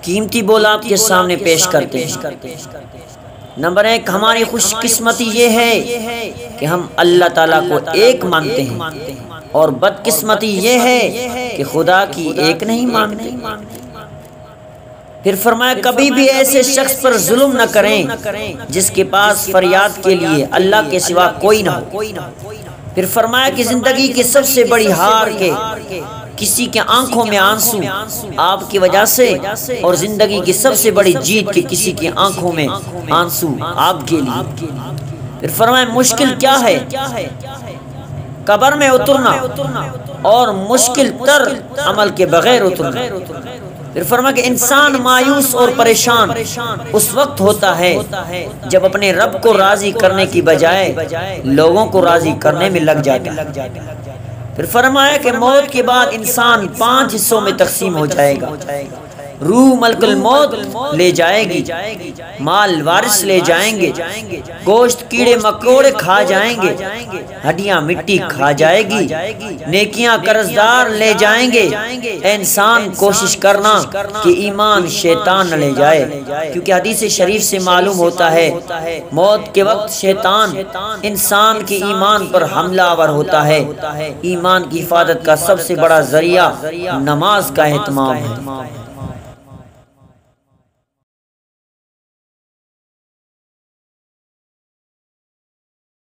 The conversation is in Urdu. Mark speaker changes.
Speaker 1: قیمتی بول آپ کے سامنے پیش کرتے ہیں۔ نمبر 1، ہماری خوش قسمتی یہ ہے کہ ہم اللہ تعالیٰ کو ایک مانتے ہیں، اور بد قسمتی یہ ہے کہ خدا کی ایک نہیں مانتے۔ پھر فرمایا کبھی بھی ایسے شخص پر ظلم نہ کریں جس کے پاس فریاد کے لیے اللہ کے سوا کوئی نہ ہو۔ پھر فرمایا کہ زندگی کی سب سے بڑی ہار کے کسی کے آنکھوں میں آنسو آپ کی وجہ سے، اور زندگی کی سب سے بڑی جیت کہ کسی کی آنکھوں میں آنسو آپ کے لیے۔ پھر فرمایا مشکل کیا ہے؟ قبر میں اترنا، اور مشکل تر عمل کے بغیر اترنا۔ پھر فرمایا کہ انسان مایوس اور پریشان اس وقت ہوتا ہے جب اپنے رب کو راضی کرنے کی بجائے لوگوں کو راضی کرنے میں لگ جاتا ہے۔ پھر فرمایا کہ موت کے بعد انسان 5 حصوں میں تقسیم ہو جائے گا۔ روح ملک الموت لے جائے گی، مال وارث لے جائیں گے، گوشت کیڑے مکوڑے کھا جائیں گے، ہڈیاں مٹی کھا جائے گی، نیکیاں قرضدار لے جائیں گے۔ اے انسان کوشش کرنا کہ ایمان شیطان نہ لے جائے، کیونکہ حدیث شریف سے معلوم ہوتا ہے موت کے وقت شیطان انسان کے ایمان پر حملہ آور ہوتا ہے۔ ایمان کی حفاظت کا سب سے بڑا ذریعہ نماز کا اہتمام ہے۔